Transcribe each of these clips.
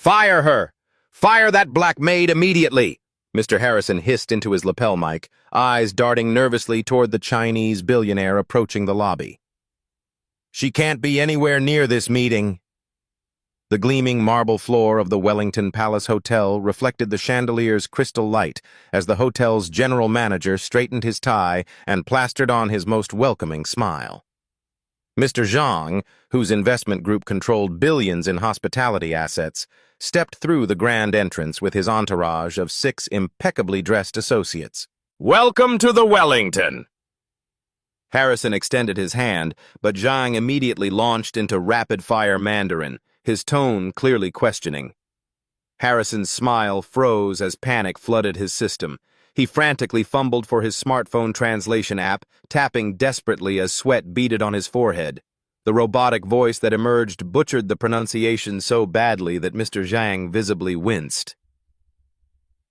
Fire her! Fire that black maid immediately! Mr. Harrison hissed into his lapel mic, eyes darting nervously toward the Chinese billionaire approaching the lobby. She can't be anywhere near this meeting. The gleaming marble floor of the Wellington Palace Hotel reflected the chandelier's crystal light as the hotel's general manager straightened his tie and plastered on his most welcoming smile. Mr. Zhang, whose investment group controlled billions in hospitality assets, stepped through the grand entrance with his entourage of 6 impeccably dressed associates. "Welcome to the Wellington!" Harrison extended his hand, but Zhang immediately launched into rapid-fire Mandarin, his tone clearly questioning. Harrison's smile froze as panic flooded his system. He frantically fumbled for his smartphone translation app, tapping desperately as sweat beaded on his forehead. The robotic voice that emerged butchered the pronunciation so badly that Mr. Zhang visibly winced.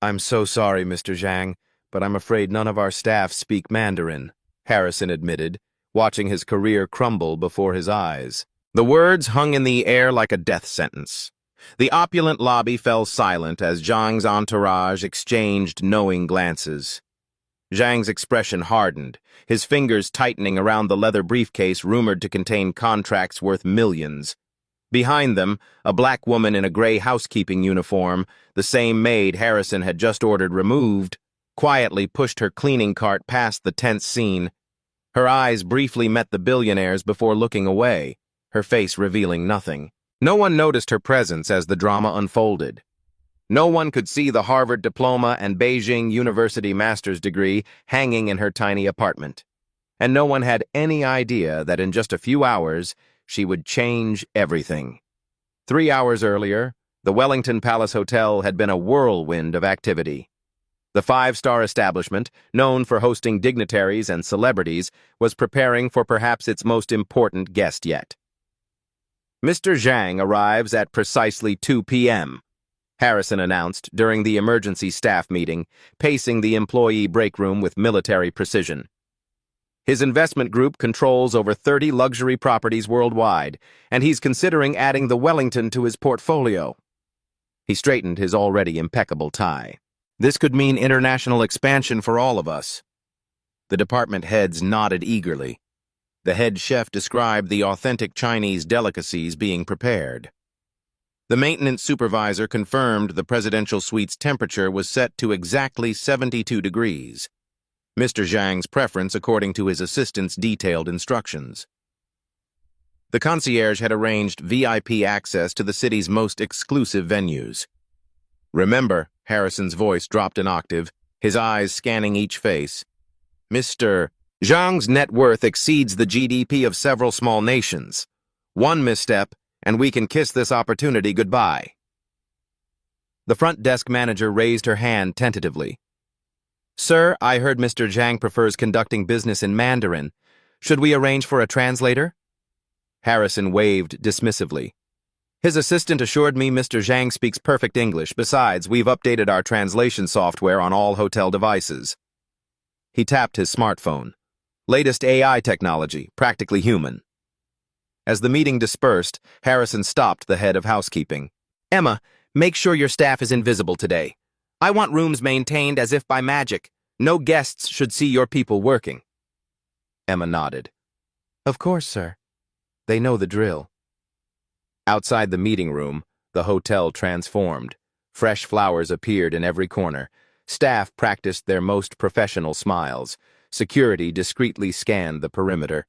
"I'm so sorry, Mr. Zhang, but I'm afraid none of our staff speak Mandarin," Harrison admitted, watching his career crumble before his eyes. The words hung in the air like a death sentence. The opulent lobby fell silent as Zhang's entourage exchanged knowing glances. Zhang's expression hardened, his fingers tightening around the leather briefcase rumored to contain contracts worth millions. Behind them, a black woman in a gray housekeeping uniform, the same maid Harrison had just ordered removed, quietly pushed her cleaning cart past the tense scene. Her eyes briefly met the billionaire's before looking away, her face revealing nothing. No one noticed her presence as the drama unfolded. No one could see the Harvard diploma and Beijing University master's degree hanging in her tiny apartment. And no one had any idea that in just a few hours, she would change everything. 3 hours earlier, the Wellington Palace Hotel had been a whirlwind of activity. The 5-star establishment, known for hosting dignitaries and celebrities, was preparing for perhaps its most important guest yet. "Mr. Zhang arrives at precisely 2 p.m., Harrison announced during the emergency staff meeting, pacing the employee break room with military precision. His investment group controls over 30 luxury properties worldwide, and he's considering adding the Wellington to his portfolio." He straightened his already impeccable tie. "This could mean international expansion for all of us." The department heads nodded eagerly. The head chef described the authentic Chinese delicacies being prepared. The maintenance supervisor confirmed the presidential suite's temperature was set to exactly 72 degrees. Mr. Zhang's preference according to his assistant's detailed instructions. The concierge had arranged VIP access to the city's most exclusive venues. "Remember," Harrison's voice dropped an octave, his eyes scanning each face. "Mr. Zhang's net worth exceeds the GDP of several small nations. One misstep, and we can kiss this opportunity goodbye." The front desk manager raised her hand tentatively. "Sir, I heard Mr. Zhang prefers conducting business in Mandarin. Should we arrange for a translator?" Harrison waved dismissively. "His assistant assured me Mr. Zhang speaks perfect English. Besides, we've updated our translation software on all hotel devices." He tapped his smartphone. Latest AI technology, practically human. As the meeting dispersed, Harrison stopped the head of housekeeping. "Emma, make sure your staff is invisible today. I want rooms maintained as if by magic. No guests should see your people working." Emma nodded. "Of course, sir. They know the drill." Outside the meeting room, the hotel transformed. Fresh flowers appeared in every corner. Staff practiced their most professional smiles. Security discreetly scanned the perimeter.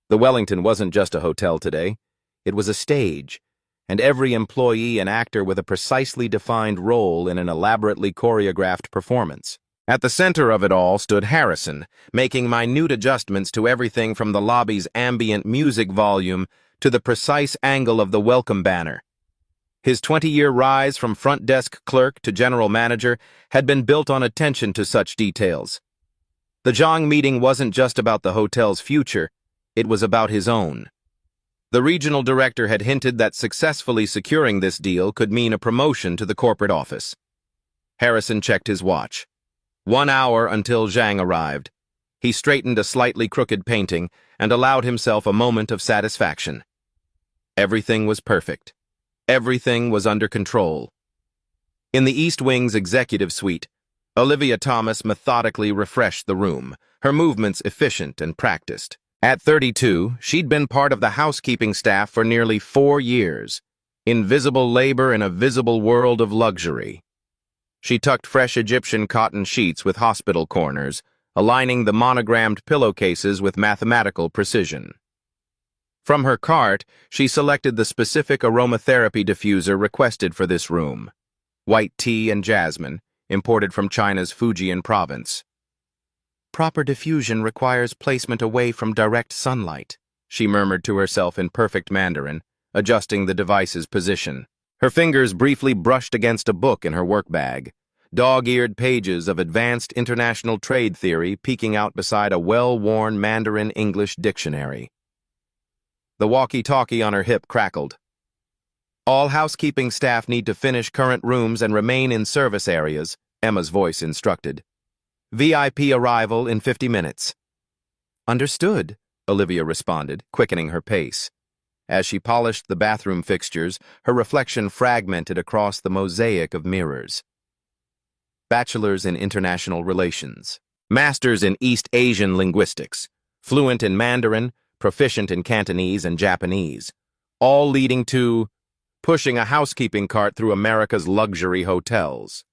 The Wellington wasn't just a hotel today. It was a stage, and every employee an actor with a precisely defined role in an elaborately choreographed performance. At the center of it all stood Harrison, making minute adjustments to everything from the lobby's ambient music volume to the precise angle of the welcome banner. His 20-year rise from front desk clerk to general manager had been built on attention to such details. The Zhang meeting wasn't just about the hotel's future, it was about his own. The regional director had hinted that successfully securing this deal could mean a promotion to the corporate office. Harrison checked his watch. 1 hour until Zhang arrived. He straightened a slightly crooked painting and allowed himself a moment of satisfaction. Everything was perfect. Everything was under control. In the East Wing's executive suite, Olivia Thomas methodically refreshed the room, her movements efficient and practiced. At 32, she'd been part of the housekeeping staff for nearly 4 years. Invisible labor in a visible world of luxury. She tucked fresh Egyptian cotton sheets with hospital corners, aligning the monogrammed pillowcases with mathematical precision. From her cart, she selected the specific aromatherapy diffuser requested for this room. White tea and jasmine, imported from China's Fujian province. Proper diffusion requires placement away from direct sunlight, she murmured to herself in perfect Mandarin, adjusting the device's position. Her fingers briefly brushed against a book in her work bag, dog-eared pages of advanced international trade theory peeking out beside a well-worn Mandarin English dictionary. The walkie-talkie on her hip crackled. All housekeeping staff need to finish current rooms and remain in service areas, Emma's voice instructed. VIP arrival in 50 minutes. Understood, Olivia responded, quickening her pace. As she polished the bathroom fixtures, her reflection fragmented across the mosaic of mirrors. Bachelor's in International Relations. Master's in East Asian Linguistics. Fluent in Mandarin, proficient in Cantonese and Japanese. All leading to pushing a housekeeping cart through America's luxury hotels.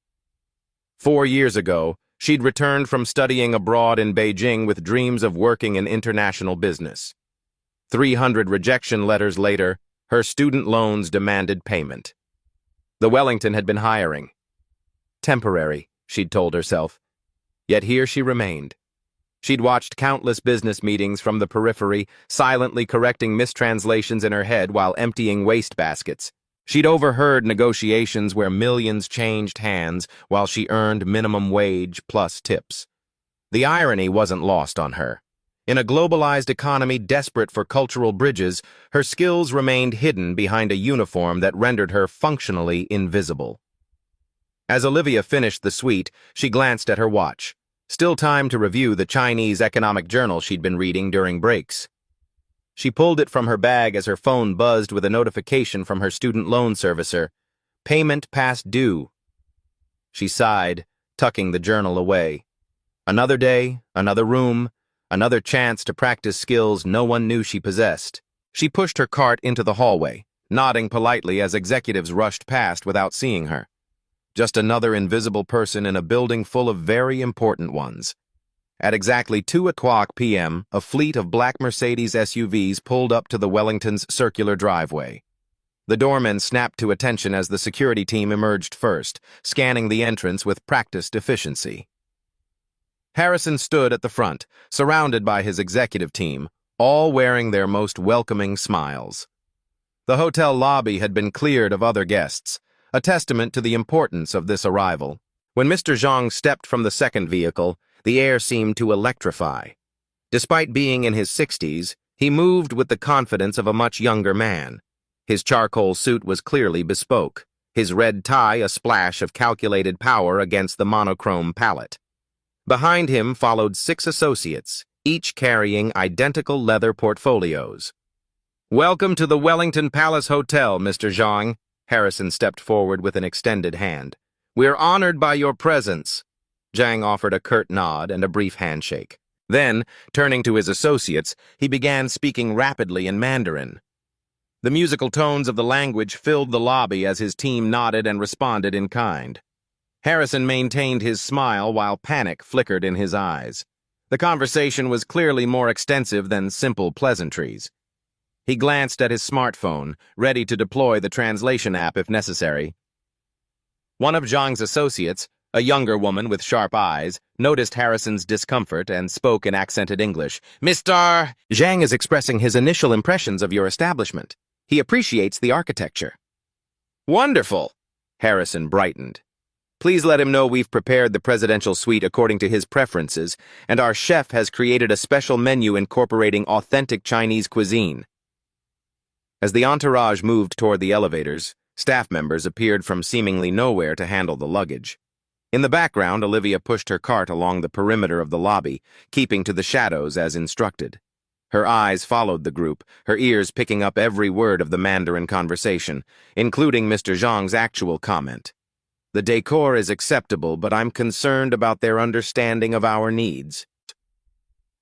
4 years ago, she'd returned from studying abroad in Beijing with dreams of working in international business. 300 rejection letters later, her student loans demanded payment. The Wellington had been hiring. Temporary, she'd told herself. Yet here she remained. She'd watched countless business meetings from the periphery, silently correcting mistranslations in her head while emptying wastebaskets. She'd overheard negotiations where millions changed hands while she earned minimum wage plus tips. The irony wasn't lost on her. In a globalized economy desperate for cultural bridges, her skills remained hidden behind a uniform that rendered her functionally invisible. As Olivia finished the suite, she glanced at her watch. Still time to review the Chinese economic journal she'd been reading during breaks. She pulled it from her bag as her phone buzzed with a notification from her student loan servicer. Payment past due. She sighed, tucking the journal away. Another day, another room, another chance to practice skills no one knew she possessed. She pushed her cart into the hallway, nodding politely as executives rushed past without seeing her. Just another invisible person in a building full of very important ones. At exactly 2:00 p.m., a fleet of black Mercedes SUVs pulled up to the Wellington's circular driveway. The doorman snapped to attention as the security team emerged first, scanning the entrance with practiced efficiency. Harrison stood at the front, surrounded by his executive team, all wearing their most welcoming smiles. The hotel lobby had been cleared of other guests, a testament to the importance of this arrival. When Mr. Zhang stepped from the second vehicle, the air seemed to electrify. Despite being in his 60s, he moved with the confidence of a much younger man. His charcoal suit was clearly bespoke, his red tie a splash of calculated power against the monochrome palette. Behind him followed 6 associates, each carrying identical leather portfolios. "Welcome to the Wellington Palace Hotel, Mr. Zhang." Harrison stepped forward with an extended hand. "We're honored by your presence." Zhang offered a curt nod and a brief handshake. Then, turning to his associates, he began speaking rapidly in Mandarin. The musical tones of the language filled the lobby as his team nodded and responded in kind. Harrison maintained his smile while panic flickered in his eyes. The conversation was clearly more extensive than simple pleasantries. He glanced at his smartphone, ready to deploy the translation app if necessary. One of Zhang's associates, a younger woman with sharp eyes, noticed Harrison's discomfort and spoke in accented English. "Mr. Zhang is expressing his initial impressions of your establishment. He appreciates the architecture." "Wonderful!" Harrison brightened. "Please let him know we've prepared the presidential suite according to his preferences, and our chef has created a special menu incorporating authentic Chinese cuisine." As the entourage moved toward the elevators, staff members appeared from seemingly nowhere to handle the luggage. In the background, Olivia pushed her cart along the perimeter of the lobby, keeping to the shadows as instructed. Her eyes followed the group, her ears picking up every word of the Mandarin conversation, including Mr. Zhang's actual comment. The decor is acceptable, but I'm concerned about their understanding of our needs.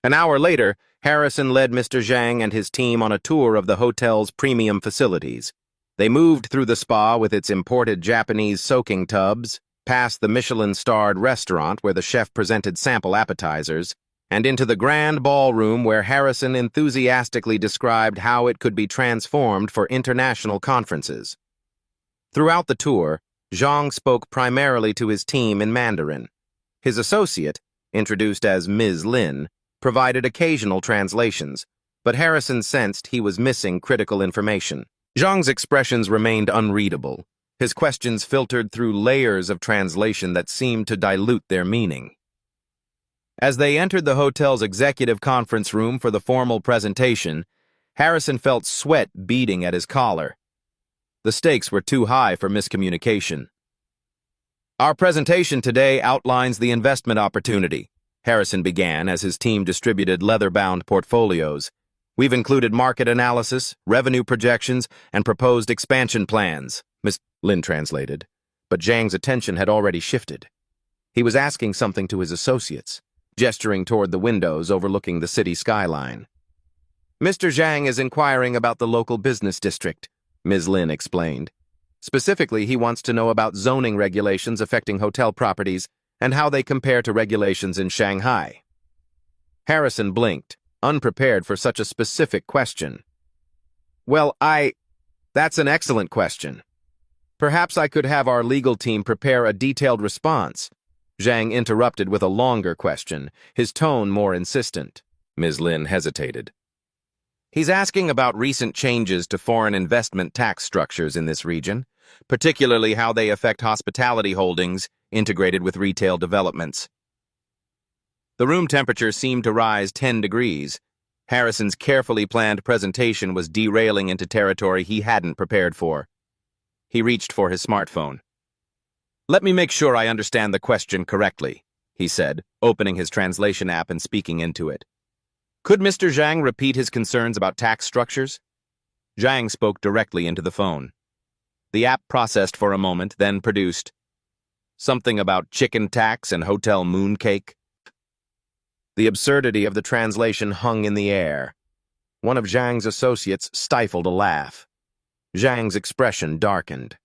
An hour later, Harrison led Mr. Zhang and his team on a tour of the hotel's premium facilities. They moved through the spa with its imported Japanese soaking tubs, past the Michelin-starred restaurant where the chef presented sample appetizers, and into the grand ballroom where Harrison enthusiastically described how it could be transformed for international conferences. Throughout the tour, Zhang spoke primarily to his team in Mandarin. His associate, introduced as Ms. Lin, provided occasional translations, but Harrison sensed he was missing critical information. Zhang's expressions remained unreadable. His questions filtered through layers of translation that seemed to dilute their meaning. As they entered the hotel's executive conference room for the formal presentation, Harrison felt sweat beading at his collar. The stakes were too high for miscommunication. Our presentation today outlines the investment opportunity, Harrison began as his team distributed leather-bound portfolios. We've included market analysis, revenue projections, and proposed expansion plans, Ms. Lin translated. But Zhang's attention had already shifted. He was asking something to his associates, gesturing toward the windows overlooking the city skyline. Mr. Zhang is inquiring about the local business district, Ms. Lin explained. Specifically, he wants to know about zoning regulations affecting hotel properties and how they compare to regulations in Shanghai. Harrison blinked, unprepared for such a specific question. Well, that's an excellent question. Perhaps I could have our legal team prepare a detailed response. Zhang interrupted with a longer question, his tone more insistent. Ms. Lin hesitated. He's asking about recent changes to foreign investment tax structures in this region, particularly how they affect hospitality holdings integrated with retail developments. The room temperature seemed to rise 10 degrees. Harrison's carefully planned presentation was derailing into territory he hadn't prepared for. He reached for his smartphone. Let me make sure I understand the question correctly, he said, opening his translation app and speaking into it. Could Mr. Zhang repeat his concerns about tax structures? Zhang spoke directly into the phone. The app processed for a moment, then produced something about chicken tax and hotel mooncake. The absurdity of the translation hung in the air. One of Zhang's associates stifled a laugh. Zhang's expression darkened.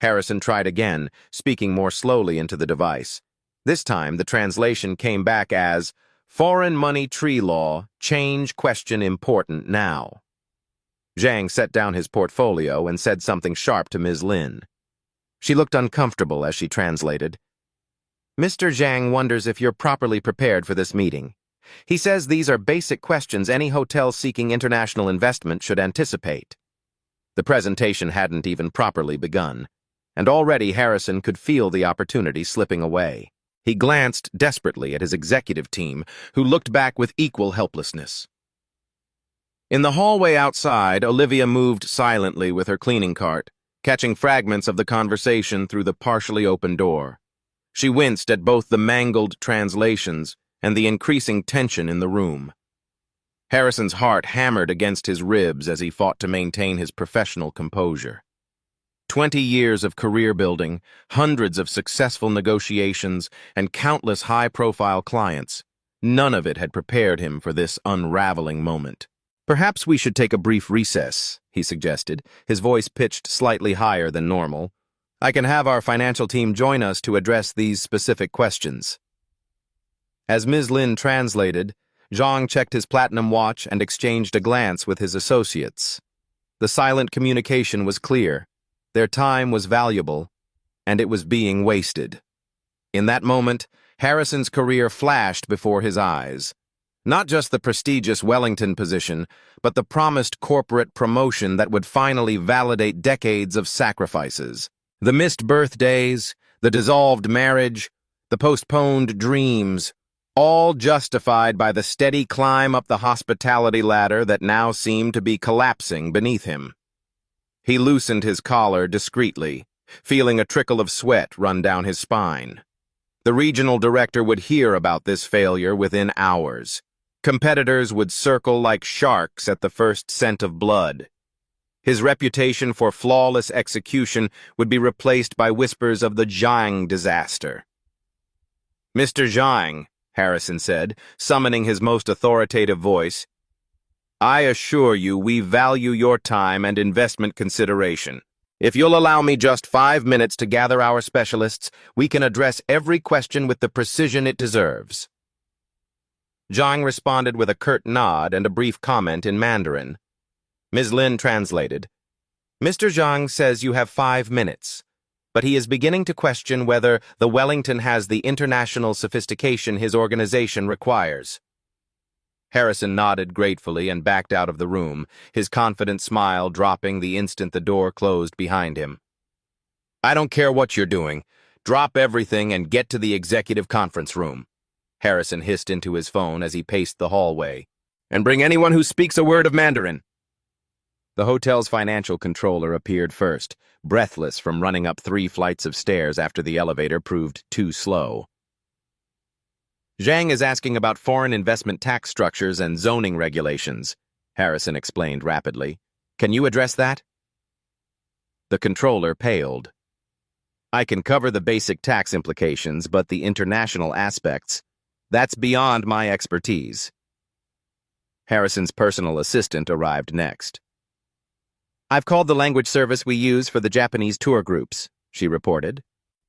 Harrison tried again, speaking more slowly into the device. This time, the translation came back as, Foreign money tree law, change question important now. Zhang set down his portfolio and said something sharp to Ms. Lin. She looked uncomfortable as she translated. Mr. Zhang wonders if you're properly prepared for this meeting. He says these are basic questions any hotel seeking international investment should anticipate. The presentation hadn't even properly begun, and already Harrison could feel the opportunity slipping away. He glanced desperately at his executive team, who looked back with equal helplessness. In the hallway outside, Olivia moved silently with her cleaning cart, catching fragments of the conversation through the partially open door. She winced at both the mangled translations and the increasing tension in the room. Harrison's heart hammered against his ribs as he fought to maintain his professional composure. 20 years of career building, hundreds of successful negotiations, and countless high-profile clients, none of it had prepared him for this unraveling moment. Perhaps we should take a brief recess, he suggested, his voice pitched slightly higher than normal. I can have our financial team join us to address these specific questions. As Ms. Lin translated, Zhang checked his platinum watch and exchanged a glance with his associates. The silent communication was clear. Their time was valuable, and it was being wasted. In that moment, Harrison's career flashed before his eyes. Not just the prestigious Wellington position, but the promised corporate promotion that would finally validate decades of sacrifices. The missed birthdays, the dissolved marriage, the postponed dreams, all justified by the steady climb up the hospitality ladder that now seemed to be collapsing beneath him. He loosened his collar discreetly, feeling a trickle of sweat run down his spine. The regional director would hear about this failure within hours. Competitors would circle like sharks at the first scent of blood. His reputation for flawless execution would be replaced by whispers of the Zhang disaster. "Mr. Zhang," Harrison said, summoning his most authoritative voice, "I assure you we value your time and investment consideration. If you'll allow me just 5 minutes to gather our specialists, we can address every question with the precision it deserves." Zhang responded with a curt nod and a brief comment in Mandarin. Ms. Lin translated. "Mr. Zhang says you have 5 minutes, but he is beginning to question whether the Wellington has the international sophistication his organization requires." Harrison nodded gratefully and backed out of the room, his confident smile dropping the instant the door closed behind him. "I don't care what you're doing. Drop everything and get to the executive conference room," Harrison hissed into his phone as he paced the hallway. "And bring anyone who speaks a word of Mandarin." The hotel's financial controller appeared first, breathless from running up 3 flights of stairs after the elevator proved too slow. "Zhang is asking about foreign investment tax structures and zoning regulations," Harrison explained rapidly. "Can you address that?" The controller paled. "I can cover the basic tax implications, but the international aspects, that's beyond my expertise." Harrison's personal assistant arrived next. "I've called the language service we use for the Japanese tour groups," she reported.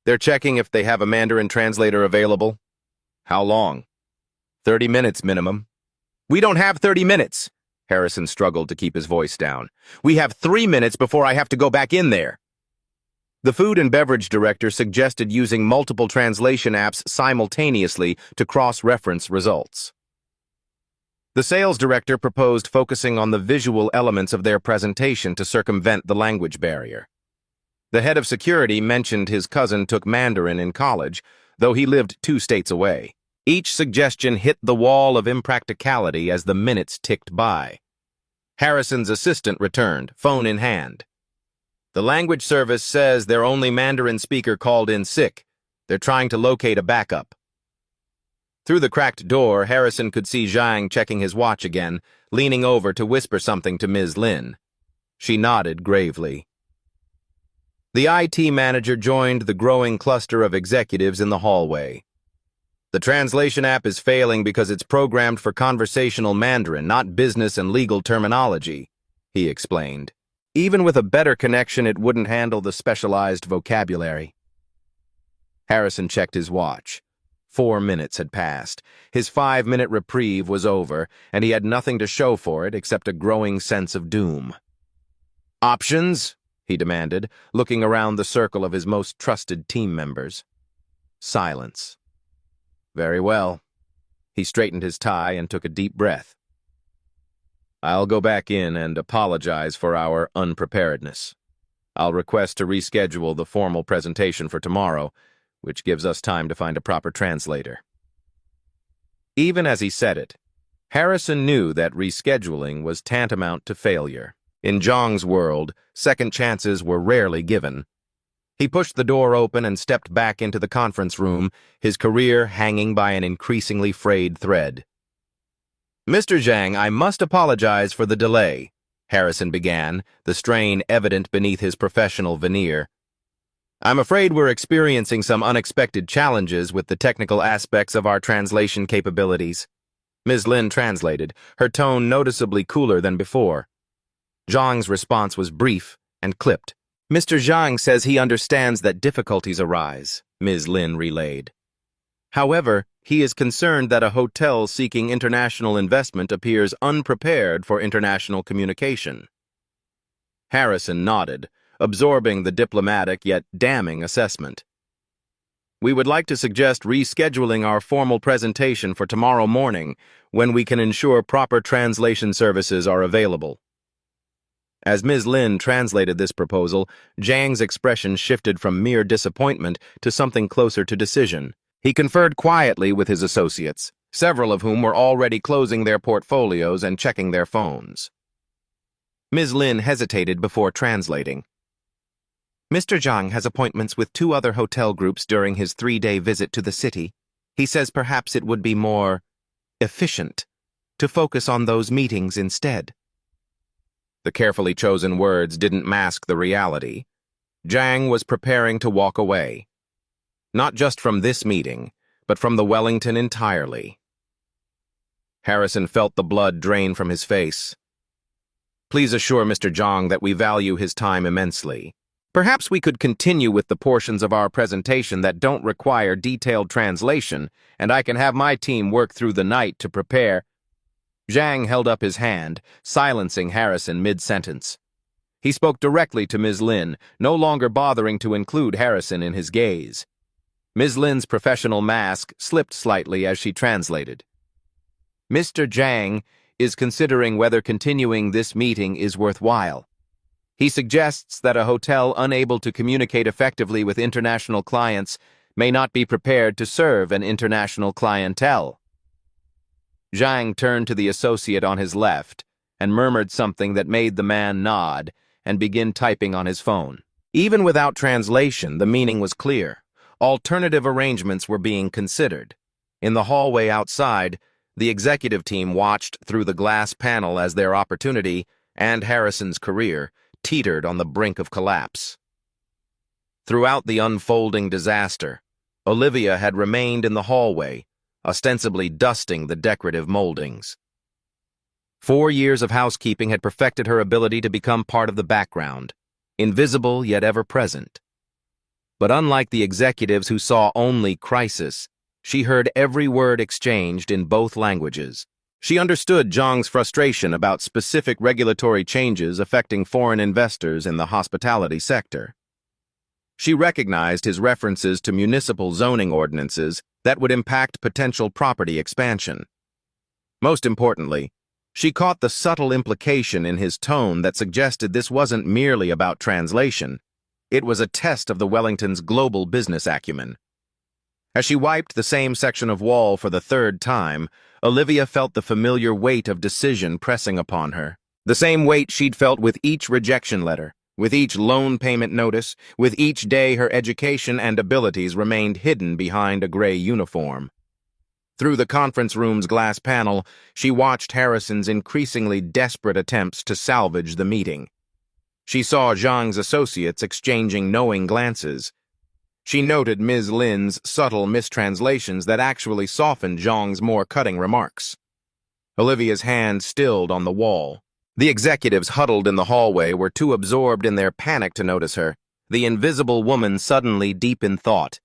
"They're checking if they have a Mandarin translator available." "How long?" 30 minutes minimum." "We don't have 30 minutes," Harrison struggled to keep his voice down. "We have 3 minutes before I have to go back in there." The food and beverage director suggested using multiple translation apps simultaneously to cross-reference results. The sales director proposed focusing on the visual elements of their presentation to circumvent the language barrier. The head of security mentioned his cousin took Mandarin in college, though he lived 2 states away. Each suggestion hit the wall of impracticality as the minutes ticked by. Harrison's assistant returned, phone in hand. "The language service says their only Mandarin speaker called in sick. They're trying to locate a backup." Through the cracked door, Harrison could see Zhang checking his watch again, leaning over to whisper something to Ms. Lin. She nodded gravely. The IT manager joined the growing cluster of executives in the hallway. "The translation app is failing because it's programmed for conversational Mandarin, not business and legal terminology," he explained. "Even with a better connection, it wouldn't handle the specialized vocabulary." Harrison checked his watch. 4 minutes had passed. His 5-minute reprieve was over, and he had nothing to show for it except a growing sense of doom. "Options?" he demanded, looking around the circle of his most trusted team members. Silence. "Very well." He straightened his tie and took a deep breath. "I'll go back in and apologize for our unpreparedness. I'll request to reschedule the formal presentation for tomorrow, which gives us time to find a proper translator." Even as he said it, Harrison knew that rescheduling was tantamount to failure. In Zhang's world, second chances were rarely given. He pushed the door open and stepped back into the conference room, his career hanging by an increasingly frayed thread. "Mr. Zhang, I must apologize for the delay," Harrison began, the strain evident beneath his professional veneer. "I'm afraid we're experiencing some unexpected challenges with the technical aspects of our translation capabilities." Ms. Lin translated, her tone noticeably cooler than before. Zhang's response was brief and clipped. "Mr. Zhang says he understands that difficulties arise," Ms. Lin relayed. "However, he is concerned that a hotel seeking international investment appears unprepared for international communication." Harrison nodded, absorbing the diplomatic yet damning assessment. "We would like to suggest rescheduling our formal presentation for tomorrow morning, when we can ensure proper translation services are available." As Ms. Lin translated this proposal, Zhang's expression shifted from mere disappointment to something closer to decision. He conferred quietly with his associates, several of whom were already closing their portfolios and checking their phones. Ms. Lin hesitated before translating. "Mr. Zhang has appointments with 2 other hotel groups during his 3-day visit to the city. He says perhaps it would be more efficient to focus on those meetings instead. The carefully chosen words didn't mask the reality. Zhang was preparing to walk away. Not just from this meeting, but from the Wellington entirely. Harrison felt the blood drain from his face. Please assure Mr. Zhang that we value his time immensely. Perhaps we could continue with the portions of our presentation that don't require detailed translation, and I can have my team work through the night to prepare. Zhang held up his hand, silencing Harrison mid-sentence. He spoke directly to Ms. Lin, no longer bothering to include Harrison in his gaze. Ms. Lin's professional mask slipped slightly as she translated. Mr. Zhang is considering whether continuing this meeting is worthwhile. He suggests that a hotel unable to communicate effectively with international clients may not be prepared to serve an international clientele. Zhang turned to the associate on his left and murmured something that made the man nod and begin typing on his phone. Even without translation, the meaning was clear. Alternative arrangements were being considered. In the hallway outside, the executive team watched through the glass panel as their opportunity and Harrison's career teetered on the brink of collapse. Throughout the unfolding disaster, Olivia had remained in the hallway, ostensibly dusting the decorative moldings. 4 years of housekeeping had perfected her ability to become part of the background, invisible yet ever present. But unlike the executives who saw only crisis, she heard every word exchanged in both languages. She understood Zhang's frustration about specific regulatory changes affecting foreign investors in the hospitality sector. She recognized his references to municipal zoning ordinances that would impact potential property expansion. Most importantly, she caught the subtle implication in his tone that suggested this wasn't merely about translation. It was a test of the Wellington's global business acumen. As she wiped the same section of wall for the 3rd time, Olivia felt the familiar weight of decision pressing upon her. The same weight she'd felt with each rejection letter, with each loan payment notice, with each day her education and abilities remained hidden behind a gray uniform. Through the conference room's glass panel, she watched Harrison's increasingly desperate attempts to salvage the meeting. She saw Zhang's associates exchanging knowing glances. She noted Ms. Lin's subtle mistranslations that actually softened Zhang's more cutting remarks. Olivia's hand stilled on the wall. The executives huddled in the hallway were too absorbed in their panic to notice her, the invisible woman suddenly deep in thought.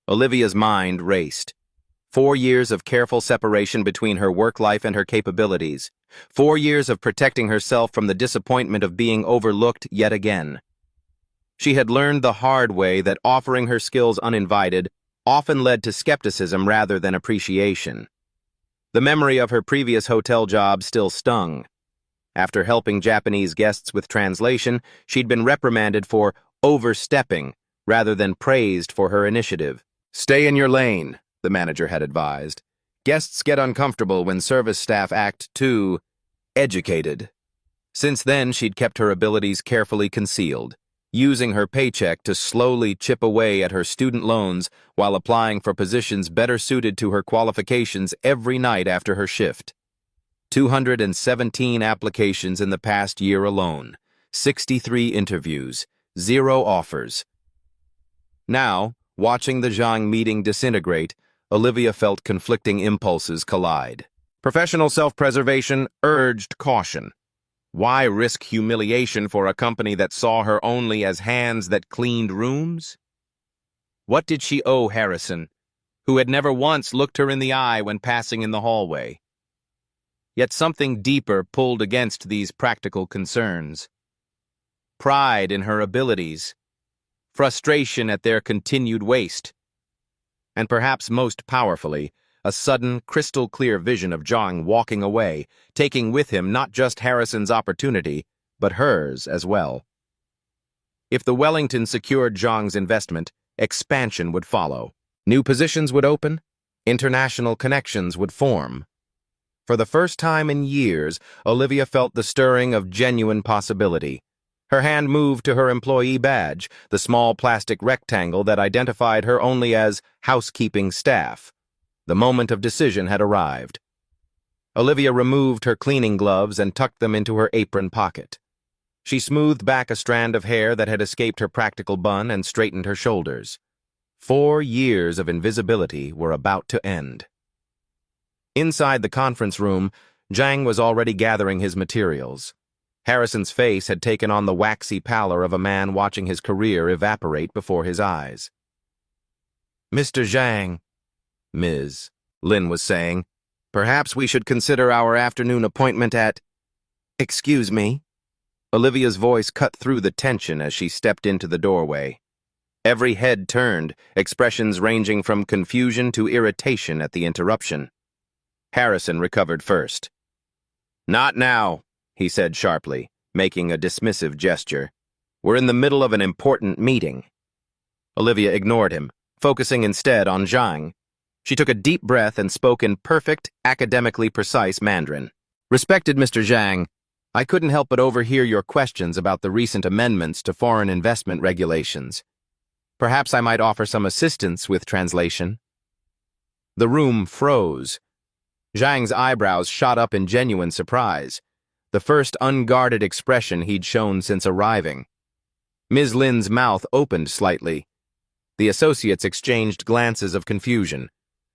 Olivia's mind raced. 4 years of careful separation between her work life and her capabilities. 4 years of protecting herself from the disappointment of being overlooked yet again. She had learned the hard way that offering her skills uninvited often led to skepticism rather than appreciation. The memory of her previous hotel job still stung. After helping Japanese guests with translation, she'd been reprimanded for overstepping rather than praised for her initiative. "Stay in your lane," the manager had advised. "Guests get uncomfortable when service staff act too educated." Since then, she'd kept her abilities carefully concealed, using her paycheck to slowly chip away at her student loans while applying for positions better suited to her qualifications every night after her shift. 217 applications in the past year alone, 63 interviews, 0 offers. Now, watching the Zhang meeting disintegrate, Olivia felt conflicting impulses collide. Professional self-preservation urged caution. Why risk humiliation for a company that saw her only as hands that cleaned rooms? What did she owe Harrison, who had never once looked her in the eye when passing in the hallway? Yet something deeper pulled against these practical concerns. Pride in her abilities, frustration at their continued waste, and perhaps most powerfully, a sudden, crystal-clear vision of Zhang walking away, taking with him not just Harrison's opportunity, but hers as well. If the Wellington secured Zhang's investment, expansion would follow. New positions would open, international connections would form. For the first time in years, Olivia felt the stirring of genuine possibility. Her hand moved to her employee badge, the small plastic rectangle that identified her only as housekeeping staff. The moment of decision had arrived. Olivia removed her cleaning gloves and tucked them into her apron pocket. She smoothed back a strand of hair that had escaped her practical bun and straightened her shoulders. 4 years of invisibility were about to end. Inside the conference room, Zhang was already gathering his materials. Harrison's face had taken on the waxy pallor of a man watching his career evaporate before his eyes. "Mr. Zhang," Ms. Lin was saying, "perhaps we should consider our afternoon appointment at—" "Excuse me?" Olivia's voice cut through the tension as she stepped into the doorway. Every head turned, expressions ranging from confusion to irritation at the interruption. Harrison recovered first. "Not now," he said sharply, making a dismissive gesture. "We're in the middle of an important meeting." Olivia ignored him, focusing instead on Zhang. She took a deep breath and spoke in perfect, academically precise Mandarin. "Respected Mr. Zhang, I couldn't help but overhear your questions about the recent amendments to foreign investment regulations. Perhaps I might offer some assistance with translation." The room froze. Zhang's eyebrows shot up in genuine surprise, the first unguarded expression he'd shown since arriving. Ms. Lin's mouth opened slightly. The associates exchanged glances of confusion.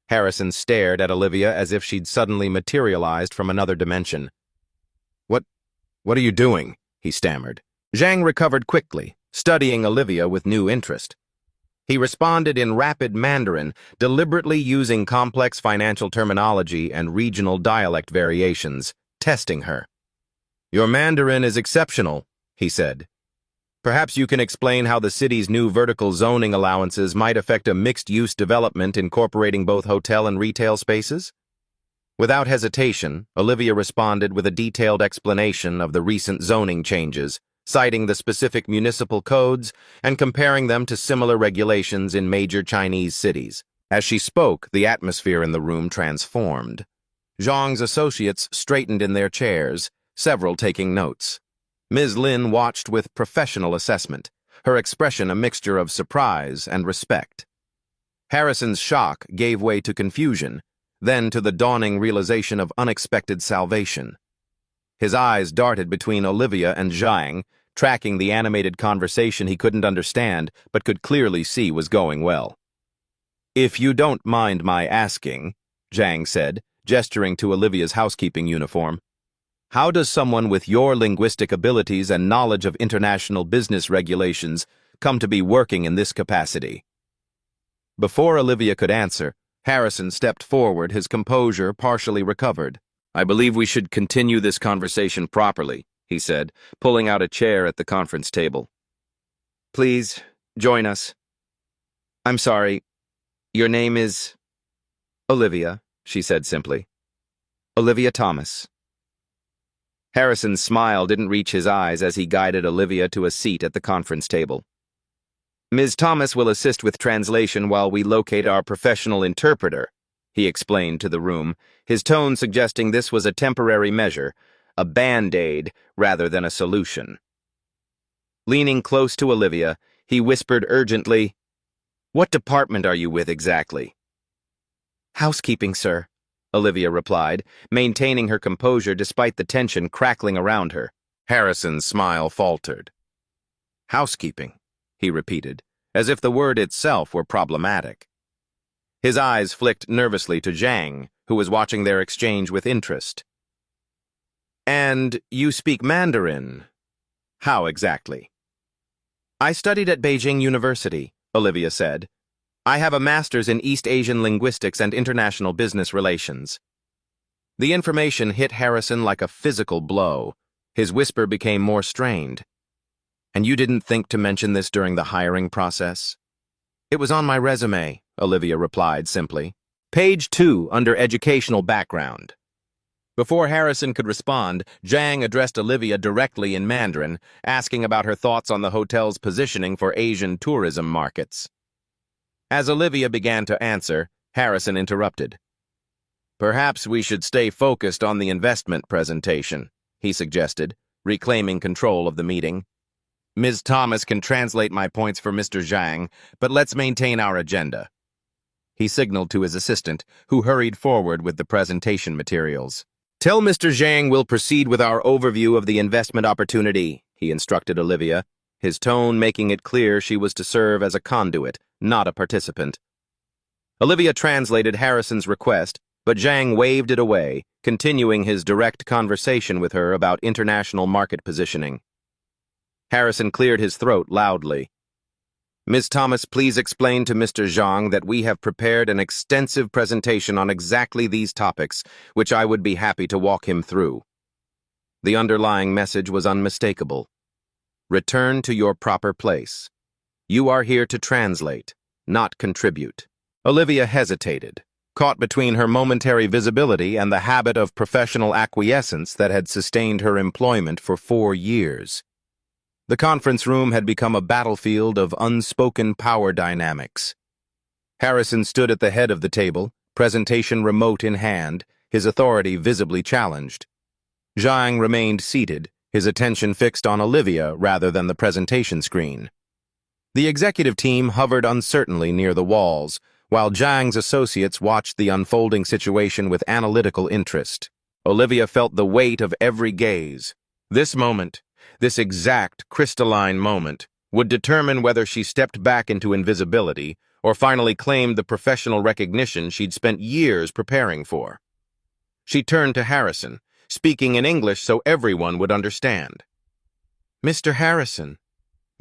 Harrison stared at Olivia as if she'd suddenly materialized from another dimension. What are you doing?" he stammered. Zhang recovered quickly, studying Olivia with new interest. He responded in rapid Mandarin, deliberately using complex financial terminology and regional dialect variations, testing her. "Your Mandarin is exceptional," he said. "Perhaps you can explain how the city's new vertical zoning allowances might affect a mixed-use development incorporating both hotel and retail spaces?" Without hesitation, Olivia responded with a detailed explanation of the recent zoning changes, citing the specific municipal codes and comparing them to similar regulations in major Chinese cities. As she spoke, the atmosphere in the room transformed. Zhang's associates straightened in their chairs, several taking notes. Ms. Lin watched with professional assessment, her expression a mixture of surprise and respect. Harrison's shock gave way to confusion, then to the dawning realization of unexpected salvation. His eyes darted between Olivia and Zhang, tracking the animated conversation he couldn't understand but could clearly see was going well. "If you don't mind my asking," Zhang said, gesturing to Olivia's housekeeping uniform, "how does someone with your linguistic abilities and knowledge of international business regulations come to be working in this capacity?" Before Olivia could answer, Harrison stepped forward, his composure partially recovered. "I believe we should continue this conversation properly," he said, pulling out a chair at the conference table. "Please, join us. I'm sorry, your name is—" "Olivia," she said simply. "Olivia Thomas." Harrison's smile didn't reach his eyes as he guided Olivia to a seat at the conference table. "Ms. Thomas will assist with translation while we locate our professional interpreter," he explained to the room, his tone suggesting this was a temporary measure, a band-aid rather than a solution. Leaning close to Olivia, he whispered urgently, "What department are you with exactly?" "Housekeeping, sir," Olivia replied, maintaining her composure despite the tension crackling around her. Harrison's smile faltered. "Housekeeping," he repeated, as if the word itself were problematic. His eyes flicked nervously to Zhang, who was watching their exchange with interest. "And you speak Mandarin? How exactly?" "I studied at Beijing University," Olivia said. "I have a master's in East Asian linguistics and international business relations." The information hit Harrison like a physical blow. His whisper became more strained. "And you didn't think to mention this during the hiring process?" "It was on my resume," Olivia replied simply. Page 2, under educational background. Before Harrison could respond, Zhang addressed Olivia directly in Mandarin, asking about her thoughts on the hotel's positioning for Asian tourism markets. As Olivia began to answer, Harrison interrupted. "Perhaps we should stay focused on the investment presentation," he suggested, reclaiming control of the meeting. "Ms. Thomas can translate my points for Mr. Zhang, but let's maintain our agenda." He signaled to his assistant, who hurried forward with the presentation materials. Tell Mr. Zhang we'll proceed with our overview of the investment opportunity, he instructed Olivia, his tone making it clear she was to serve as a conduit, not a participant. Olivia translated Harrison's request, but Zhang waved it away, continuing his direct conversation with her about international market positioning. Harrison cleared his throat loudly. Ms. Thomas, please explain to Mr. Zhang that we have prepared an extensive presentation on exactly these topics, which I would be happy to walk him through. The underlying message was unmistakable. Return to your proper place. You are here to translate, not contribute. Olivia hesitated, caught between her momentary visibility and the habit of professional acquiescence that had sustained her employment for 4 years. The conference room had become a battlefield of unspoken power dynamics. Harrison stood at the head of the table, presentation remote in hand, his authority visibly challenged. Zhang remained seated, his attention fixed on Olivia rather than the presentation screen. The executive team hovered uncertainly near the walls, while Zhang's associates watched the unfolding situation with analytical interest. Olivia felt the weight of every gaze. This moment, this exact crystalline moment, would determine whether she stepped back into invisibility or finally claimed the professional recognition she'd spent years preparing for. She turned to Harrison, speaking in English so everyone would understand. Mr. Harrison,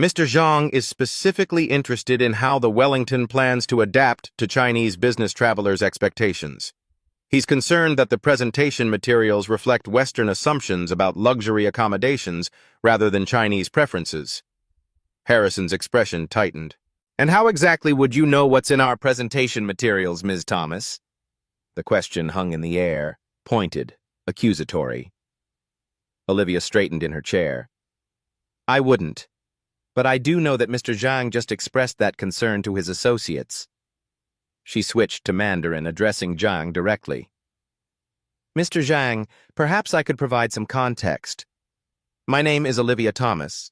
Mr. Zhang is specifically interested in how the Wellington plans to adapt to Chinese business travelers' expectations. He's concerned that the presentation materials reflect Western assumptions about luxury accommodations rather than Chinese preferences. Harrison's expression tightened. And how exactly would you know what's in our presentation materials, Ms. Thomas? The question hung in the air, pointed, accusatory. Olivia straightened in her chair. I wouldn't. But I do know that Mr. Zhang just expressed that concern to his associates. She switched to Mandarin, addressing Zhang directly. Mr. Zhang, perhaps I could provide some context. My name is Olivia Thomas.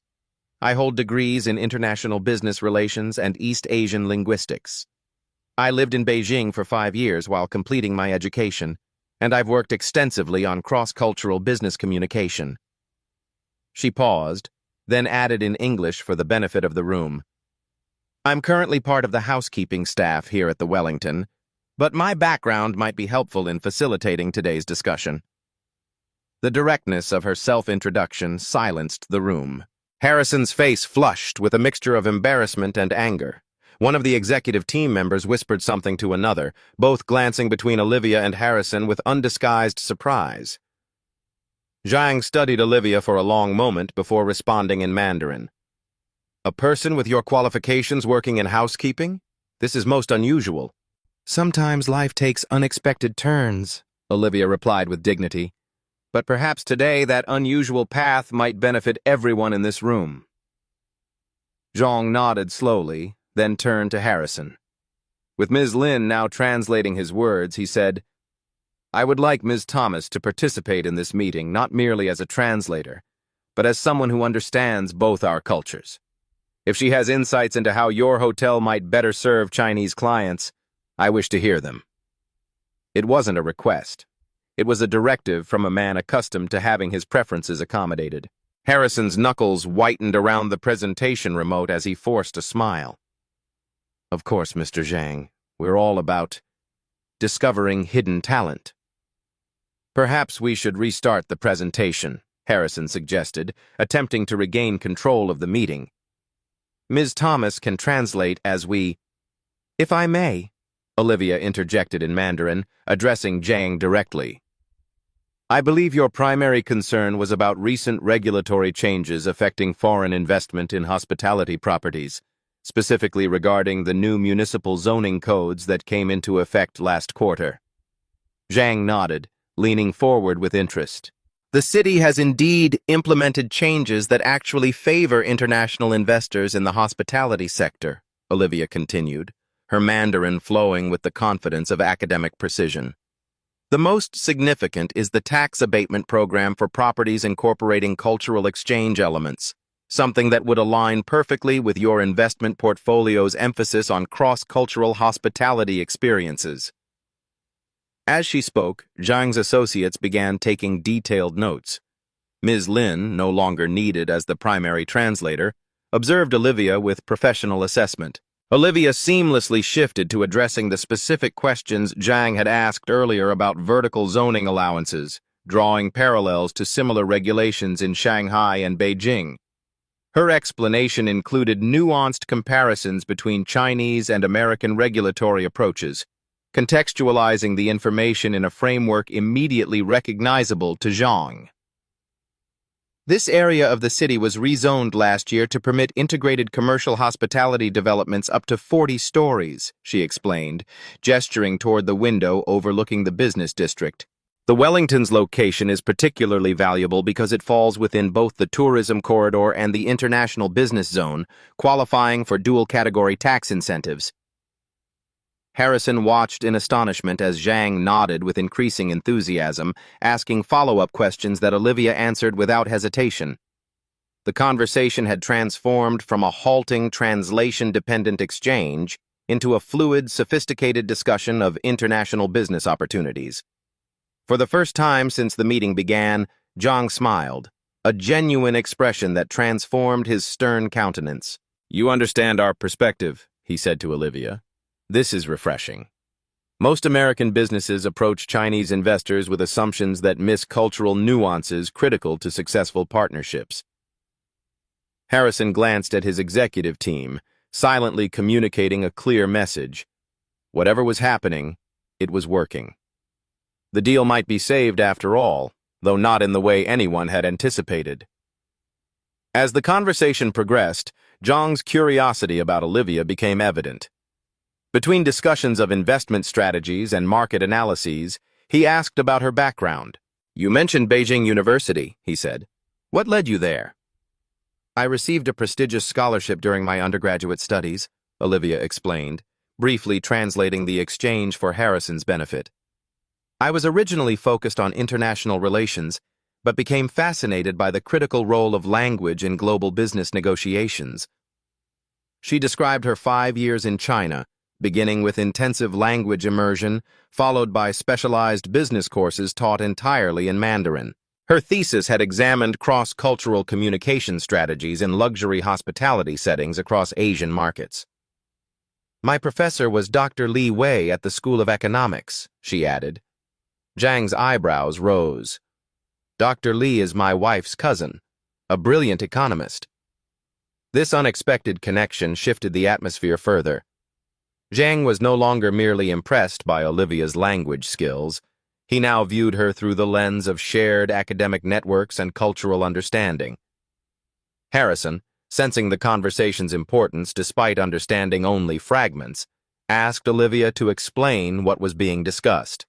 I hold degrees in international business relations and East Asian linguistics. I lived in Beijing for 5 years while completing my education, and I've worked extensively on cross-cultural business communication. She paused, then added in English for the benefit of the room. I'm currently part of the housekeeping staff here at the Wellington, but my background might be helpful in facilitating today's discussion. The directness of her self-introduction silenced the room. Harrison's face flushed with a mixture of embarrassment and anger. One of the executive team members whispered something to another, both glancing between Olivia and Harrison with undisguised surprise. Zhang studied Olivia for a long moment before responding in Mandarin. A person with your qualifications working in housekeeping? This is most unusual. Sometimes life takes unexpected turns, Olivia replied with dignity. But perhaps today that unusual path might benefit everyone in this room. Zhang nodded slowly, then turned to Harrison. With Ms. Lin now translating his words, he said, I would like Ms. Thomas to participate in this meeting not merely as a translator, but as someone who understands both our cultures. If she has insights into how your hotel might better serve Chinese clients, I wish to hear them. It wasn't a request. It was a directive from a man accustomed to having his preferences accommodated. Harrison's knuckles whitened around the presentation remote as he forced a smile. Of course, Mr. Zhang, we're all about discovering hidden talent. Perhaps we should restart the presentation, Harrison suggested, attempting to regain control of the meeting. Ms. Thomas can translate as we... If I may, Olivia interjected in Mandarin, addressing Zhang directly. I believe your primary concern was about recent regulatory changes affecting foreign investment in hospitality properties, specifically regarding the new municipal zoning codes that came into effect last quarter. Zhang nodded, leaning forward with interest. The city has indeed implemented changes that actually favor international investors in the hospitality sector, Olivia continued, her Mandarin flowing with the confidence of academic precision. The most significant is the tax abatement program for properties incorporating cultural exchange elements, something that would align perfectly with your investment portfolio's emphasis on cross-cultural hospitality experiences. As she spoke, Zhang's associates began taking detailed notes. Ms. Lin, no longer needed as the primary translator, observed Olivia with professional assessment. Olivia seamlessly shifted to addressing the specific questions Zhang had asked earlier about vertical zoning allowances, drawing parallels to similar regulations in Shanghai and Beijing. Her explanation included nuanced comparisons between Chinese and American regulatory approaches, contextualizing the information in a framework immediately recognizable to Zhang. This area of the city was rezoned last year to permit integrated commercial hospitality developments up to 40 stories, she explained, gesturing toward the window overlooking the business district. The Wellington's location is particularly valuable because it falls within both the tourism corridor and the international business zone, qualifying for dual-category tax incentives. Harrison watched in astonishment as Zhang nodded with increasing enthusiasm, asking follow-up questions that Olivia answered without hesitation. The conversation had transformed from a halting, translation-dependent exchange into a fluid, sophisticated discussion of international business opportunities. For the first time since the meeting began, Zhang smiled, a genuine expression that transformed his stern countenance. "You understand our perspective," he said to Olivia. "This is refreshing. Most American businesses approach Chinese investors with assumptions that miss cultural nuances critical to successful partnerships." Harrison glanced at his executive team, silently communicating a clear message. Whatever was happening, it was working. The deal might be saved after all, though not in the way anyone had anticipated. As the conversation progressed, Zhang's curiosity about Olivia became evident. Between discussions of investment strategies and market analyses, he asked about her background. "You mentioned Beijing University," he said. "What led you there?" "I received a prestigious scholarship during my undergraduate studies," Olivia explained, briefly translating the exchange for Harrison's benefit. "I was originally focused on international relations, but became fascinated by the critical role of language in global business negotiations." She described her 5 years in China, beginning with intensive language immersion, followed by specialized business courses taught entirely in Mandarin. Her thesis had examined cross-cultural communication strategies in luxury hospitality settings across Asian markets. "My professor was Dr. Li Wei at the School of Economics," she added. Zhang's eyebrows rose. "Dr. Li is my wife's cousin, a brilliant economist." This unexpected connection shifted the atmosphere further. Zhang was no longer merely impressed by Olivia's language skills. He now viewed her through the lens of shared academic networks and cultural understanding. Harrison, sensing the conversation's importance despite understanding only fragments, asked Olivia to explain what was being discussed.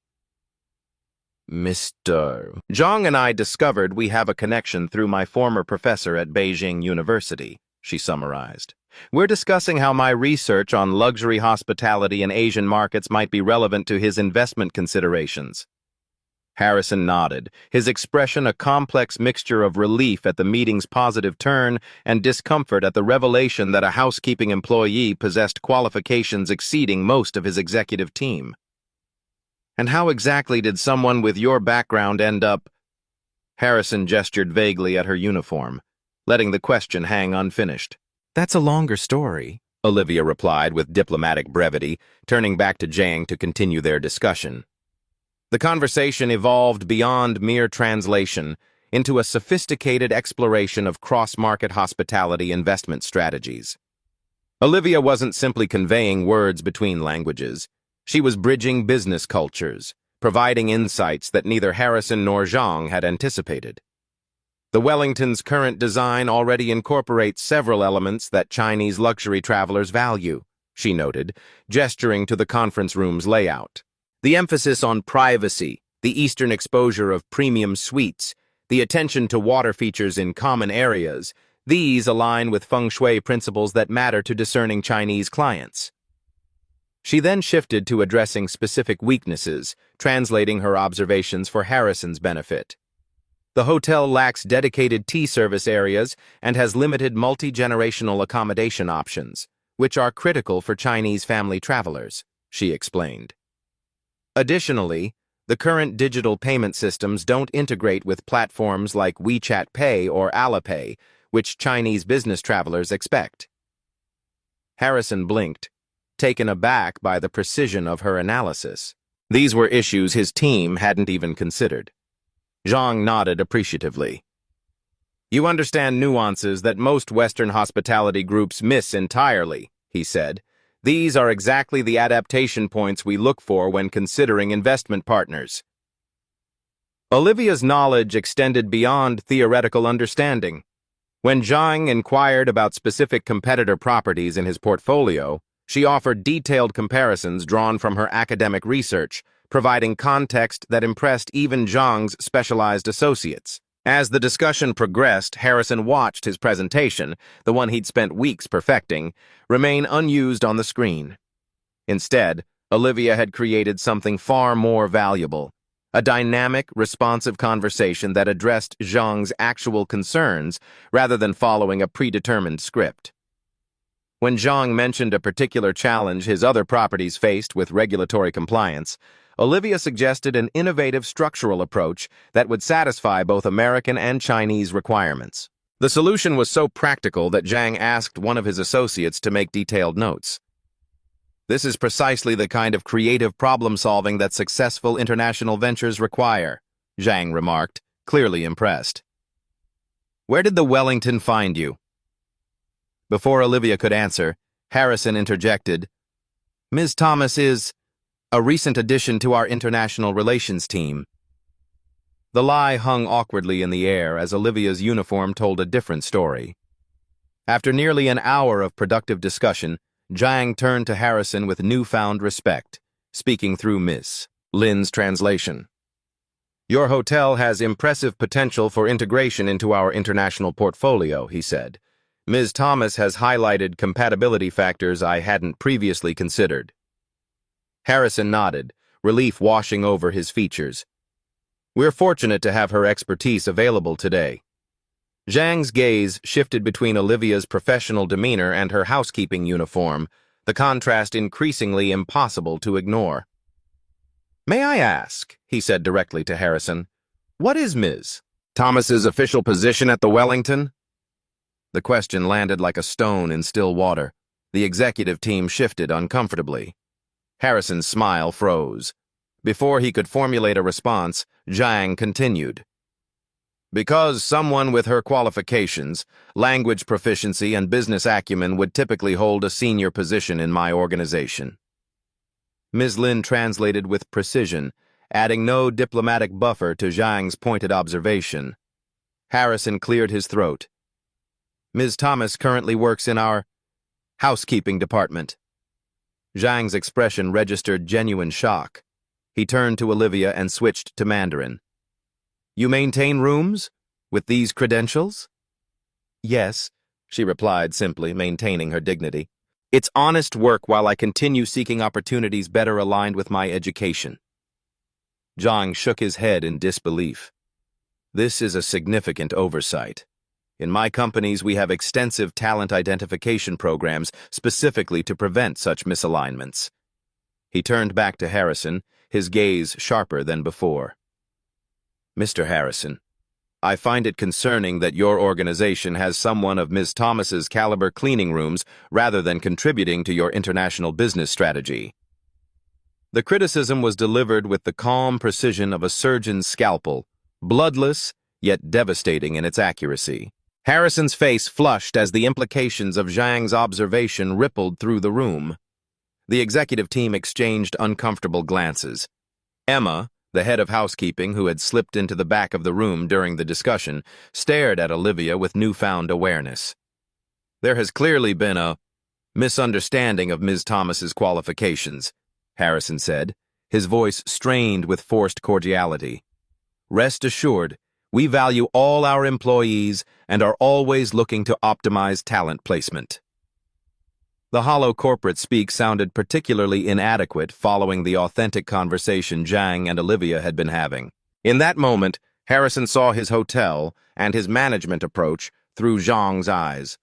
"Mr. Zhang and I discovered we have a connection through my former professor at Beijing University," she summarized. "We're discussing how my research on luxury hospitality in Asian markets might be relevant to his investment considerations." Harrison nodded, his expression a complex mixture of relief at the meeting's positive turn and discomfort at the revelation that a housekeeping employee possessed qualifications exceeding most of his executive team. "And how exactly did someone with your background end up—" Harrison gestured vaguely at her uniform, letting the question hang unfinished. "That's a longer story," Olivia replied with diplomatic brevity, turning back to Zhang to continue their discussion. The conversation evolved beyond mere translation into a sophisticated exploration of cross-market hospitality investment strategies. Olivia wasn't simply conveying words between languages. She was bridging business cultures, providing insights that neither Harrison nor Zhang had anticipated. The Wellington's current design already incorporates several elements that Chinese luxury travelers value, she noted, gesturing to the conference room's layout. The emphasis on privacy, the Eastern exposure of premium suites, the attention to water features in common areas, these align with feng shui principles that matter to discerning Chinese clients. She then shifted to addressing specific weaknesses, translating her observations for Harrison's benefit. The hotel lacks dedicated tea service areas and has limited multi-generational accommodation options, which are critical for Chinese family travelers, she explained. Additionally, The current digital payment systems don't integrate with platforms like WeChat Pay or Alipay, which Chinese business travelers expect. Harrison blinked, taken aback by the precision of her analysis. These were issues his team hadn't even considered. Zhang nodded appreciatively. "You understand nuances that most Western hospitality groups miss entirely," he said. "These are exactly the adaptation points we look for when considering investment partners." Olivia's knowledge extended beyond theoretical understanding. When Zhang inquired about specific competitor properties in his portfolio, she offered detailed comparisons drawn from her academic research, providing context that impressed even Zhang's specialized associates. As the discussion progressed, Harrison watched his presentation, the one he'd spent weeks perfecting, remain unused on the screen. Instead, Olivia had created something far more valuable, a dynamic, responsive conversation that addressed Zhang's actual concerns rather than following a predetermined script. When Zhang mentioned a particular challenge his other properties faced with regulatory compliance, Olivia suggested an innovative structural approach that would satisfy both American and Chinese requirements. The solution was so practical that Zhang asked one of his associates to make detailed notes. "This is precisely the kind of creative problem-solving that successful international ventures require," Zhang remarked, clearly impressed. "Where did the Wellington find you?" Before Olivia could answer, Harrison interjected, "Ms. Thomas is a recent addition to our international relations team." The lie hung awkwardly in the air as Olivia's uniform told a different story. After nearly an hour of productive discussion, Zhang turned to Harrison with newfound respect, speaking through Miss Lin's translation. "Your hotel has impressive potential for integration into our international portfolio," he said. "Ms. Thomas has highlighted compatibility factors I hadn't previously considered." Harrison nodded, relief washing over his features. "We're fortunate to have her expertise available today." Zhang's gaze shifted between Olivia's professional demeanor and her housekeeping uniform, the contrast increasingly impossible to ignore. "May I ask," he said directly to Harrison, "what is Ms. Thomas's official position at the Wellington?" The question landed like a stone in still water. The executive team shifted uncomfortably. Harrison's smile froze. Before he could formulate a response, Zhang continued. "Because someone with her qualifications, language proficiency, and business acumen would typically hold a senior position in my organization." Ms. Lin translated with precision, adding no diplomatic buffer to Zhang's pointed observation. Harrison cleared his throat. "Ms. Thomas currently works in our housekeeping department." Zhang's expression registered genuine shock. He turned to Olivia and switched to Mandarin. "You maintain rooms with these credentials?" "Yes," she replied simply, maintaining her dignity. "It's honest work while I continue seeking opportunities better aligned with my education." Zhang shook his head in disbelief. "This is a significant oversight. In my companies, we have extensive talent identification programs specifically to prevent such misalignments." He turned back to Harrison, his gaze sharper than before. "Mr. Harrison, I find it concerning that your organization has someone of Ms. Thomas's caliber cleaning rooms rather than contributing to your international business strategy." The criticism was delivered with the calm precision of a surgeon's scalpel, bloodless yet devastating in its accuracy. Harrison's face flushed as the implications of Zhang's observation rippled through the room. The executive team exchanged uncomfortable glances. Emma, the head of housekeeping who had slipped into the back of the room during the discussion, stared at Olivia with newfound awareness. "There has clearly been a misunderstanding of Ms. Thomas's qualifications," Harrison said, his voice strained with forced cordiality. "Rest assured, we value all our employees and are always looking to optimize talent placement." The hollow corporate speak sounded particularly inadequate following the authentic conversation Zhang and Olivia had been having. In that moment, Harrison saw his hotel and his management approach through Zhang's eyes.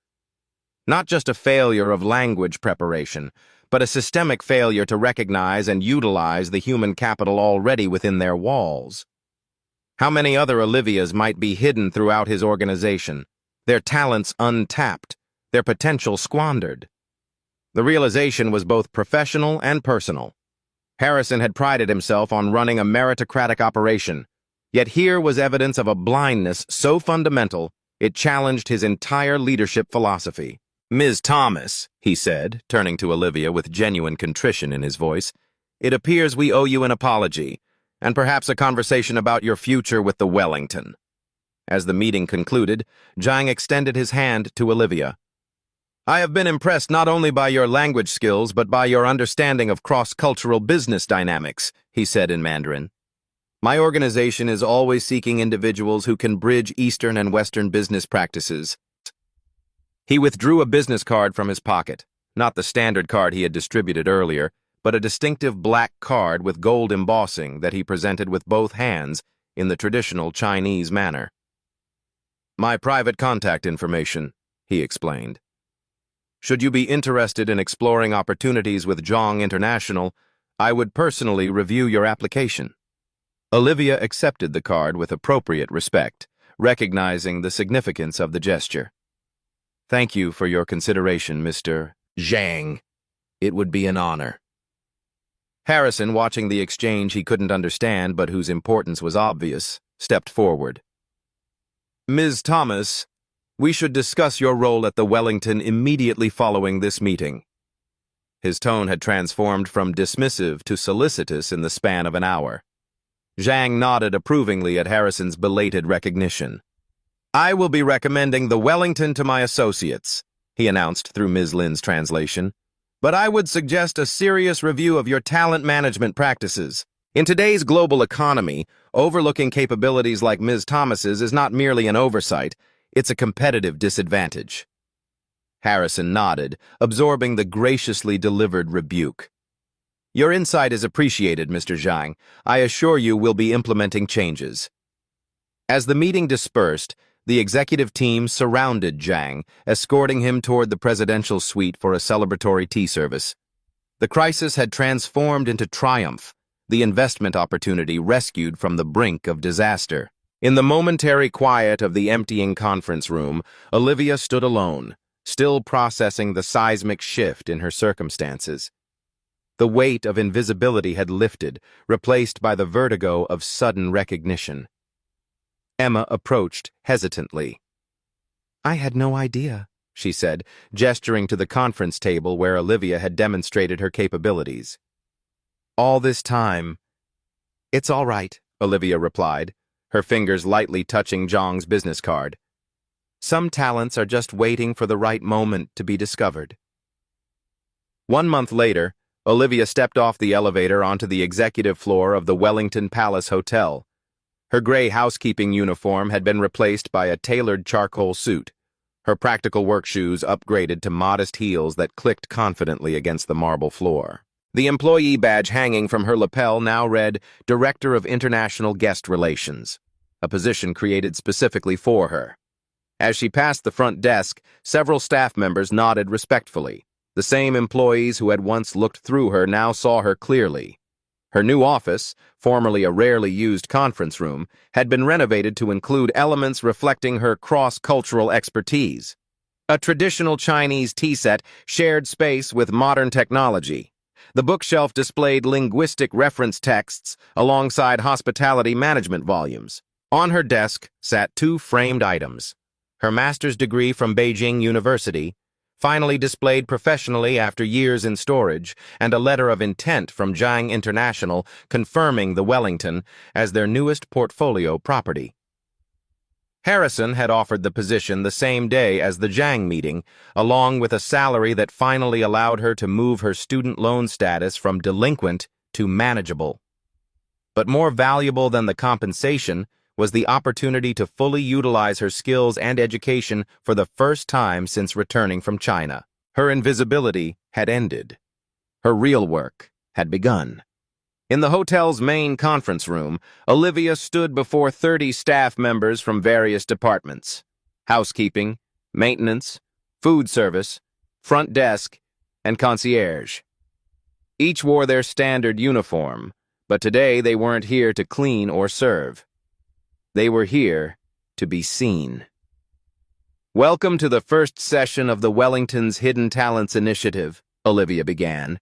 Not just a failure of language preparation, but a systemic failure to recognize and utilize the human capital already within their walls. How many other Olivias might be hidden throughout his organization, their talents untapped, their potential squandered? The realization was both professional and personal. Harrison had prided himself on running a meritocratic operation, yet here was evidence of a blindness so fundamental it challenged his entire leadership philosophy. "Ms. Thomas," he said, turning to Olivia with genuine contrition in his voice, "it appears we owe you an apology, and perhaps a conversation about your future with the Wellington." As the meeting concluded, Zhang extended his hand to Olivia. "I have been impressed not only by your language skills, but by your understanding of cross-cultural business dynamics," he said in Mandarin. "My organization is always seeking individuals who can bridge Eastern and Western business practices." He withdrew a business card from his pocket, not the standard card he had distributed earlier, but a distinctive black card with gold embossing that he presented with both hands in the traditional Chinese manner. "My private contact information," he explained. "Should you be interested in exploring opportunities with Zhang International, I would personally review your application." Olivia accepted the card with appropriate respect, recognizing the significance of the gesture. "Thank you for your consideration, Mr. Zhang. It would be an honor." Harrison, watching the exchange he couldn't understand but whose importance was obvious, stepped forward. "Ms. Thomas, we should discuss your role at the Wellington immediately following this meeting." His tone had transformed from dismissive to solicitous in the span of an hour. Zhang nodded approvingly at Harrison's belated recognition. "I will be recommending the Wellington to my associates," he announced through Ms. Lin's translation. "But I would suggest a serious review of your talent management practices. In today's global economy, overlooking capabilities like Ms. Thomas's is not merely an oversight, it's a competitive disadvantage." Harrison nodded, absorbing the graciously delivered rebuke. "Your insight is appreciated, Mr. Zhang. I assure you we'll be implementing changes." As the meeting dispersed, the executive team surrounded Zhang, escorting him toward the presidential suite for a celebratory tea service. The crisis had transformed into triumph, the investment opportunity rescued from the brink of disaster. In the momentary quiet of the emptying conference room, Olivia stood alone, still processing the seismic shift in her circumstances. The weight of invisibility had lifted, replaced by the vertigo of sudden recognition. Emma approached hesitantly. "I had no idea," she said, gesturing to the conference table where Olivia had demonstrated her capabilities. "All this time—" "It's all right," Olivia replied, her fingers lightly touching Zhang's business card. "Some talents are just waiting for the right moment to be discovered." 1 month later, Olivia stepped off the elevator onto the executive floor of the Wellington Palace Hotel. Her gray housekeeping uniform had been replaced by a tailored charcoal suit, her practical work shoes upgraded to modest heels that clicked confidently against the marble floor. The employee badge hanging from her lapel now read Director of International Guest Relations, a position created specifically for her. As she passed the front desk, several staff members nodded respectfully. The same employees who had once looked through her now saw her clearly. Her new office, formerly a rarely used conference room, had been renovated to include elements reflecting her cross-cultural expertise. A traditional Chinese tea set shared space with modern technology. The bookshelf displayed linguistic reference texts alongside hospitality management volumes. On her desk sat 2 framed items: her master's degree from Beijing University, finally displayed professionally after years in storage, and a letter of intent from Zhang International confirming the Wellington as their newest portfolio property. Harrison had offered the position the same day as the Zhang meeting, along with a salary that finally allowed her to move her student loan status from delinquent to manageable. But more valuable than the compensation was the opportunity to fully utilize her skills and education for the first time since returning from China. Her invisibility had ended. Her real work had begun. In the hotel's main conference room, Olivia stood before 30 staff members from various departments: housekeeping, maintenance, food service, front desk, and concierge. Each wore their standard uniform, but today they weren't here to clean or serve. They were here to be seen. "Welcome to the first session of the Wellington's Hidden Talents Initiative," Olivia began.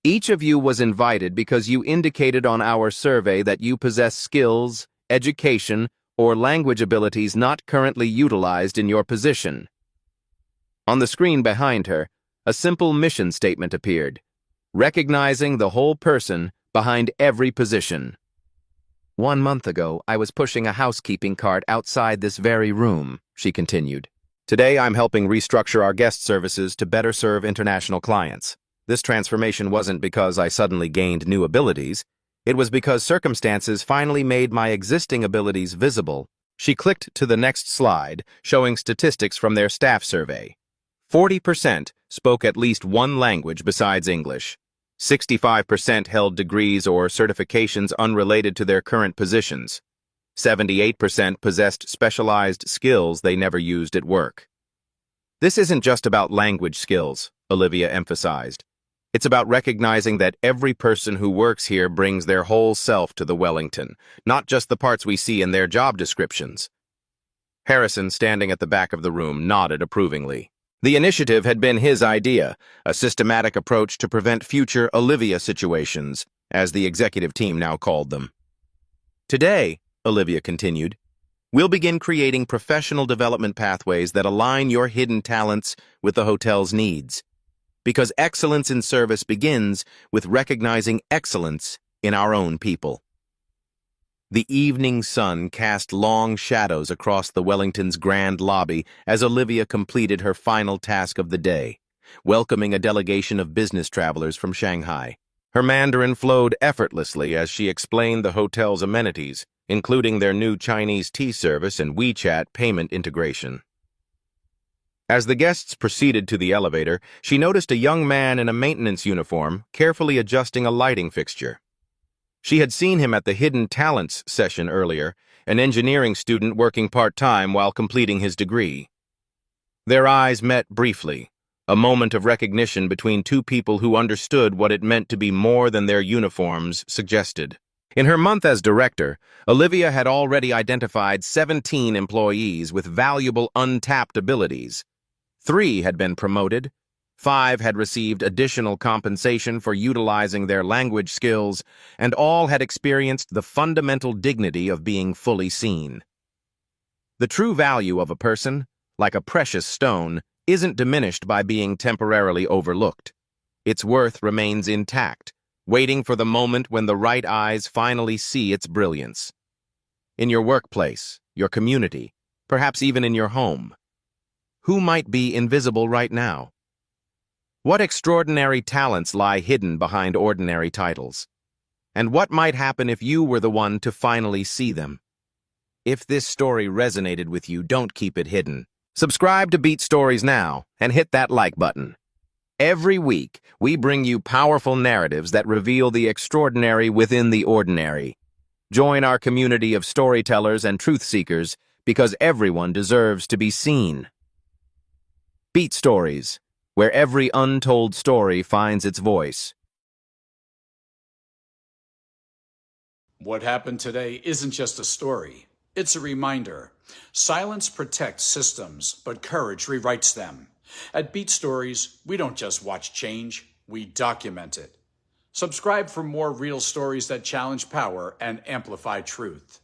"Each of you was invited because you indicated on our survey that you possess skills, education, or language abilities not currently utilized in your position." On the screen behind her, a simple mission statement appeared, recognizing the whole person behind every position. "1 month ago, I was pushing a housekeeping cart outside this very room," she continued. "Today, I'm helping restructure our guest services to better serve international clients. This transformation wasn't because I suddenly gained new abilities. It was because circumstances finally made my existing abilities visible." She clicked to the next slide, showing statistics from their staff survey. 40% spoke at least one language besides English. 65% held degrees or certifications unrelated to their current positions. 78% possessed specialized skills they never used at work. "This isn't just about language skills," Olivia emphasized. "It's about recognizing that every person who works here brings their whole self to the Wellington, not just the parts we see in their job descriptions." Harrison, standing at the back of the room, nodded approvingly. The initiative had been his idea, a systematic approach to prevent future Olivia situations, as the executive team now called them. "Today," Olivia continued, "we'll begin creating professional development pathways that align your hidden talents with the hotel's needs. Because excellence in service begins with recognizing excellence in our own people." The evening sun cast long shadows across the Wellington's grand lobby as Olivia completed her final task of the day, welcoming a delegation of business travelers from Shanghai. Her Mandarin flowed effortlessly as she explained the hotel's amenities, including their new Chinese tea service and WeChat payment integration. As the guests proceeded to the elevator, she noticed a young man in a maintenance uniform carefully adjusting a lighting fixture. She had seen him at the Hidden Talents session earlier, an engineering student working part-time while completing his degree. Their eyes met briefly, a moment of recognition between two people who understood what it meant to be more than their uniforms suggested. In her month as director, Olivia had already identified 17 employees with valuable untapped abilities. 3 had been promoted, 5 had received additional compensation for utilizing their language skills, and all had experienced the fundamental dignity of being fully seen. The true value of a person, like a precious stone, isn't diminished by being temporarily overlooked. Its worth remains intact, waiting for the moment when the right eyes finally see its brilliance. In your workplace, your community, perhaps even in your home. Who might be invisible right now? What extraordinary talents lie hidden behind ordinary titles? And what might happen if you were the one to finally see them? If this story resonated with you, don't keep it hidden. Subscribe to Beat Stories now and hit that like button. Every week, we bring you powerful narratives that reveal the extraordinary within the ordinary. Join our community of storytellers and truth seekers because everyone deserves to be seen. Beat Stories, where every untold story finds its voice. What happened today isn't just a story. It's a reminder. Silence protects systems, but courage rewrites them. At Beat Stories, we don't just watch change, we document it. Subscribe for more real stories that challenge power and amplify truth.